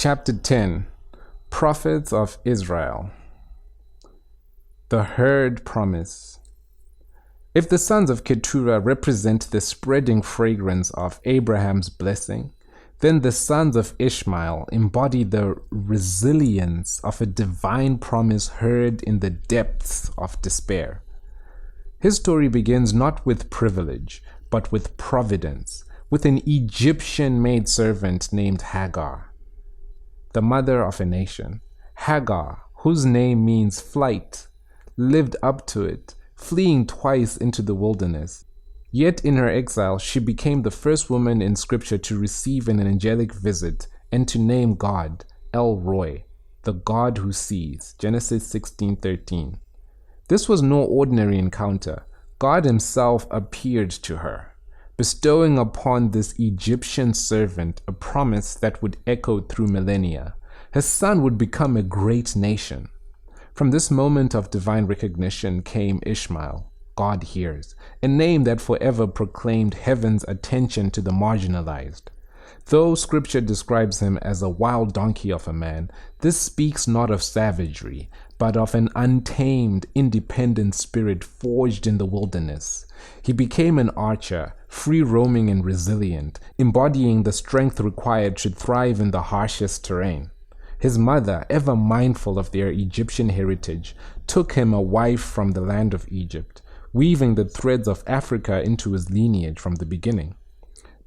Chapter 10 Prophets of Israel. The Herd Promise. If the sons of Keturah represent the spreading fragrance of Abraham's blessing, then the sons of Ishmael embody the resilience of a divine promise heard in the depths of despair. His story begins not with privilege, but with providence, with an Egyptian maidservant named Hagar, the mother of a nation. Hagar, whose name means flight, lived up to it, fleeing twice into the wilderness. Yet in her exile, she became the first woman in Scripture to receive an angelic visit and to name God El Roi, the God who sees. Genesis 16:13. This was no ordinary encounter. God himself appeared to her, bestowing upon this Egyptian servant a promise that would echo through millennia. His son would become a great nation. From this moment of divine recognition came Ishmael, God hears, a name that forever proclaimed heaven's attention to the marginalized. Though Scripture describes him as a wild donkey of a man, this speaks not of savagery, but of an untamed, independent spirit forged in the wilderness. He became an archer, free-roaming and resilient, embodying the strength required to thrive in the harshest terrain. His mother, ever mindful of their Egyptian heritage, took him a wife from the land of Egypt, weaving the threads of Africa into his lineage from the beginning.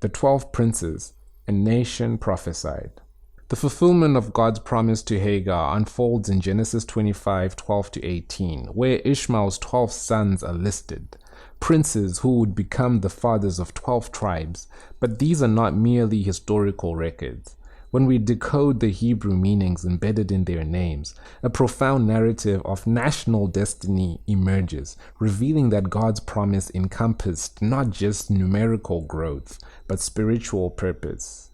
The 12 princes, a nation prophesied. The fulfillment of God's promise to Hagar unfolds in Genesis 25:12-18, where Ishmael's 12 sons are listed, princes who would become the fathers of 12 tribes, but these are not merely historical records. When we decode the Hebrew meanings embedded in their names, a profound narrative of national destiny emerges, revealing that God's promise encompassed not just numerical growth, but spiritual purpose.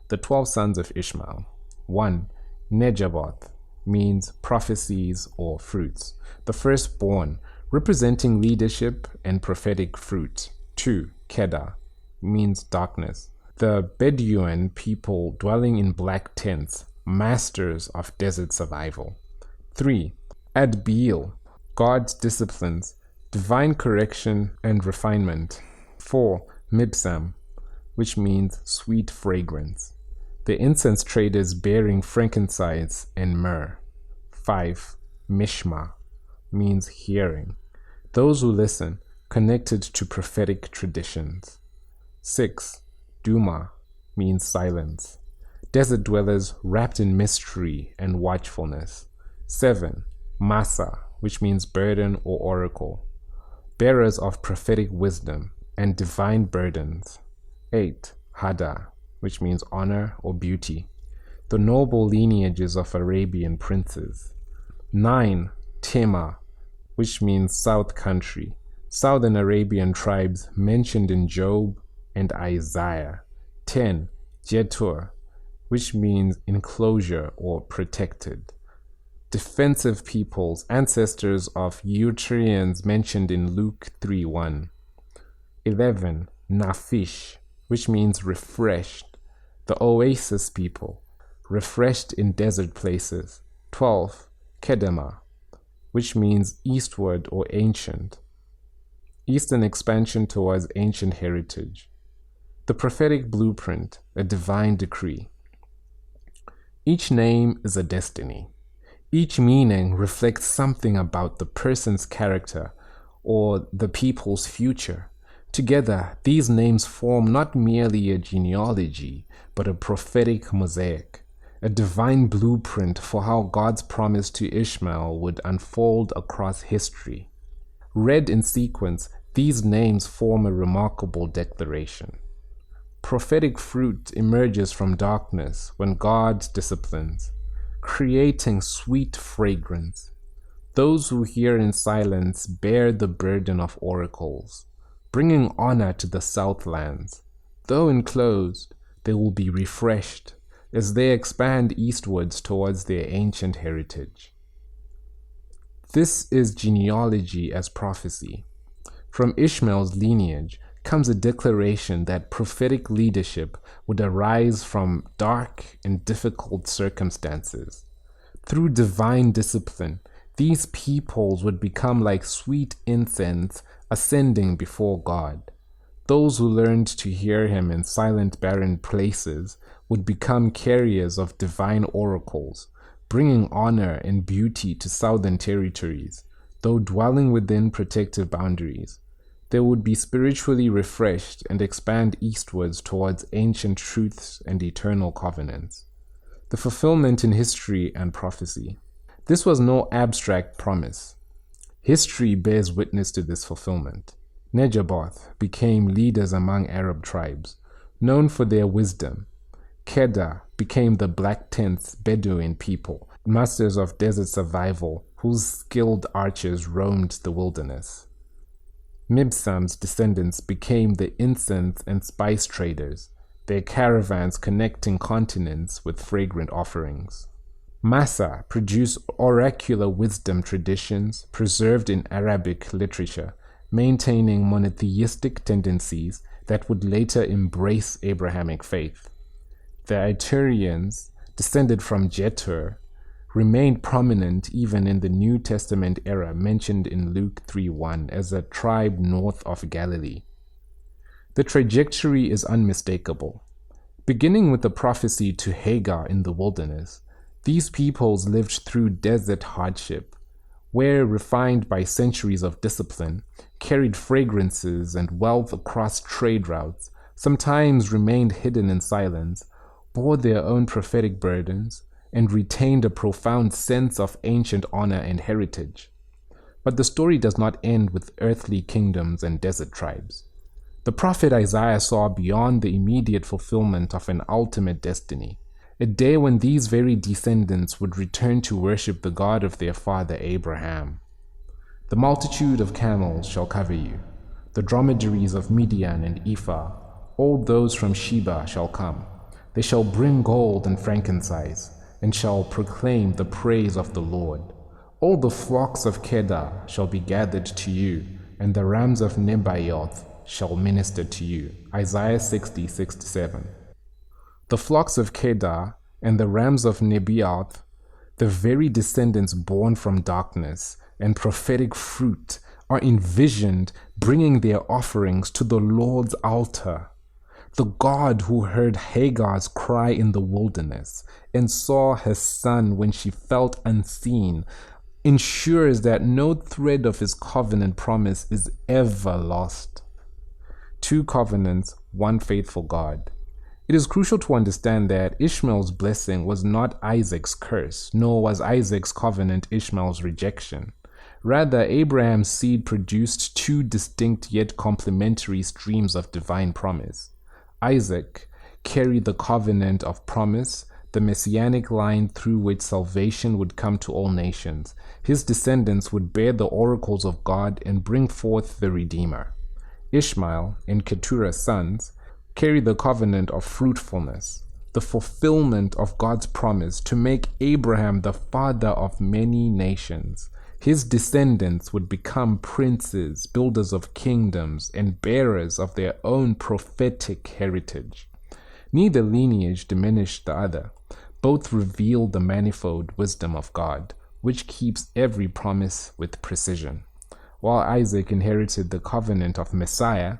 The 12 sons of Ishmael. 1. Nejaboth means prophecies or fruits, the firstborn, representing leadership and prophetic fruit. 2. Kedar means darkness, the Bedouin people dwelling in black tents, masters of desert survival. 3. Adbeel, God's disciplines, divine correction and refinement. 4. Mibsam, which means sweet fragrance, the incense traders bearing frankincense and myrrh. 5. Mishma means hearing, those who listen, connected to prophetic traditions. 6. Duma means silence, desert dwellers wrapped in mystery and watchfulness. 7. Masa, which means burden or oracle, bearers of prophetic wisdom and divine burdens. 8. Hada, which means honor or beauty, the noble lineages of Arabian princes. 9. Tema, which means south country, southern Arabian tribes mentioned in Job and Isaiah. 10. Jetur, which means enclosure or protected, defensive peoples, ancestors of Eutrians mentioned in Luke 3:1. 11. Naphish, which means refreshed, the oasis people, refreshed in desert places. 12. Kedema, which means eastward or ancient, eastern expansion towards ancient heritage, the prophetic blueprint, a divine decree. Each name is a destiny. Each meaning reflects something about the person's character or the people's future. Together, these names form not merely a genealogy, but a prophetic mosaic, a divine blueprint for how God's promise to Ishmael would unfold across history. Read in sequence, these names form a remarkable declaration. Prophetic fruit emerges from darkness when God disciplines, creating sweet fragrance. Those who hear in silence bear the burden of oracles, bringing honor to the southlands. Though enclosed, they will be refreshed as they expand eastwards towards their ancient heritage. This is genealogy as prophecy. From Ishmael's lineage, comes a declaration that prophetic leadership would arise from dark and difficult circumstances. Through divine discipline, these peoples would become like sweet incense ascending before God. Those who learned to hear him in silent, barren places would become carriers of divine oracles, bringing honor and beauty to southern territories, though dwelling within protective boundaries. They would be spiritually refreshed and expand eastwards towards ancient truths and eternal covenants. The fulfillment in history and prophecy. This was no abstract promise. History bears witness to this fulfillment. Nejaboth became leaders among Arab tribes, known for their wisdom. Kedah became the Black Tents Bedouin people, masters of desert survival, whose skilled archers roamed the wilderness. Mibsam's descendants became the incense and spice traders, their caravans connecting continents with fragrant offerings. Massa produced oracular wisdom traditions preserved in Arabic literature, maintaining monotheistic tendencies that would later embrace Abrahamic faith. The Iturians, descended from Jetur, remained prominent even in the New Testament era mentioned in Luke 3:1 as a tribe north of Galilee. The trajectory is unmistakable. Beginning with the prophecy to Hagar in the wilderness, these peoples lived through desert hardship, where, refined by centuries of discipline, carried fragrances and wealth across trade routes, sometimes remained hidden in silence, bore their own prophetic burdens, and retained a profound sense of ancient honor and heritage. But the story does not end with earthly kingdoms and desert tribes. The prophet Isaiah saw beyond the immediate fulfillment of an ultimate destiny, a day when these very descendants would return to worship the God of their father Abraham. The multitude of camels shall cover you, the dromedaries of Midian and Ephah, all those from Sheba shall come. They shall bring gold and frankincense, and shall proclaim the praise of the Lord. All the flocks of Kedah shall be gathered to you, and the rams of Nebaioth shall minister to you. Isaiah 60:6-7. The flocks of Kedah and the rams of Nebaioth, the very descendants born from darkness and prophetic fruit, are envisioned bringing their offerings to the Lord's altar. The God who heard Hagar's cry in the wilderness and saw her son when she felt unseen ensures that no thread of his covenant promise is ever lost. Two covenants, one faithful God. It is crucial to understand that Ishmael's blessing was not Isaac's curse, nor was Isaac's covenant Ishmael's rejection. Rather, Abraham's seed produced two distinct yet complementary streams of divine promise. Isaac carried the covenant of promise, the messianic line through which salvation would come to all nations. His descendants would bear the oracles of God and bring forth the Redeemer. Ishmael and Keturah's sons carry the covenant of fruitfulness, the fulfillment of God's promise to make Abraham the father of many nations. His descendants would become princes, builders of kingdoms, and bearers of their own prophetic heritage. Neither lineage diminished the other. Both revealed the manifold wisdom of God, which keeps every promise with precision. While Isaac inherited the covenant of Messiah,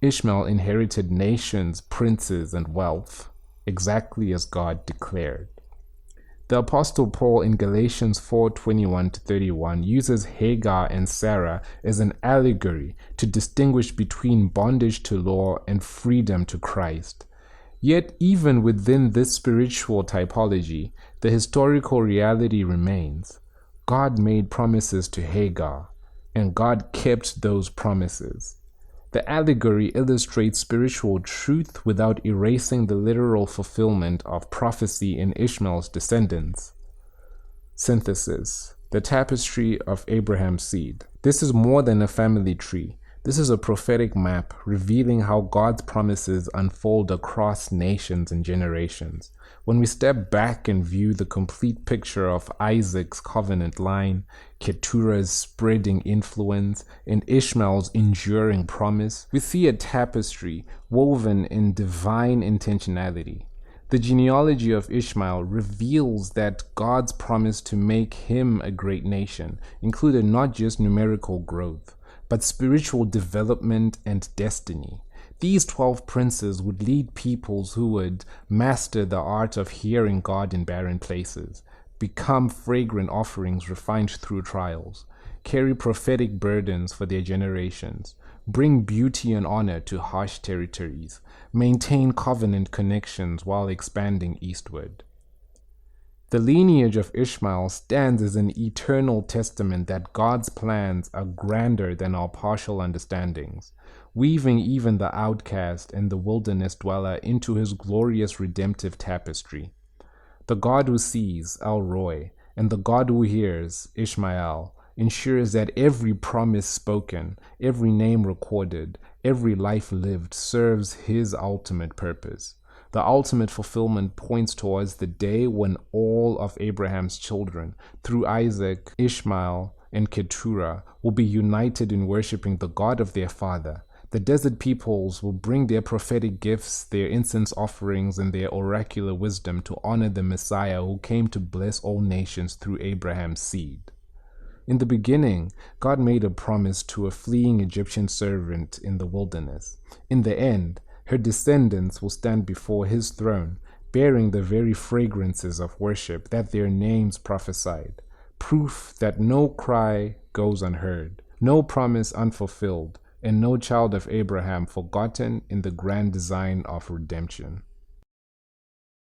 Ishmael inherited nations, princes, and wealth, exactly as God declared. The Apostle Paul in Galatians 4:21-31 uses Hagar and Sarah as an allegory to distinguish between bondage to law and freedom to Christ. Yet even within this spiritual typology, the historical reality remains. God made promises to Hagar, and God kept those promises. The allegory illustrates spiritual truth without erasing the literal fulfillment of prophecy in Ishmael's descendants. Synthesis: the tapestry of Abraham's seed. This is more than a family tree. This is a prophetic map revealing how God's promises unfold across nations and generations. When we step back and view the complete picture of Isaac's covenant line, Keturah's spreading influence, and Ishmael's enduring promise, we see a tapestry woven in divine intentionality. The genealogy of Ishmael reveals that God's promise to make him a great nation included not just numerical growth, but spiritual development and destiny. These 12 princes would lead peoples who would master the art of hearing God in barren places, become fragrant offerings refined through trials, carry prophetic burdens for their generations, bring beauty and honor to harsh territories, maintain covenant connections while expanding eastward. The lineage of Ishmael stands as an eternal testament that God's plans are grander than our partial understandings, weaving even the outcast and the wilderness dweller into his glorious redemptive tapestry. The God who sees, El Roy, and the God who hears, Ishmael, ensures that every promise spoken, every name recorded, every life lived serves his ultimate purpose. The ultimate fulfillment points towards the day when all of Abraham's children, through Isaac, Ishmael, and Keturah, will be united in worshiping the God of their father. The desert peoples will bring their prophetic gifts, their incense offerings, and their oracular wisdom to honor the Messiah who came to bless all nations through Abraham's seed. In the beginning, God made a promise to a fleeing Egyptian servant in the wilderness. In the end, her descendants will stand before his throne, bearing the very fragrances of worship that their names prophesied, proof that no cry goes unheard, no promise unfulfilled, and no child of Abraham forgotten in the grand design of redemption.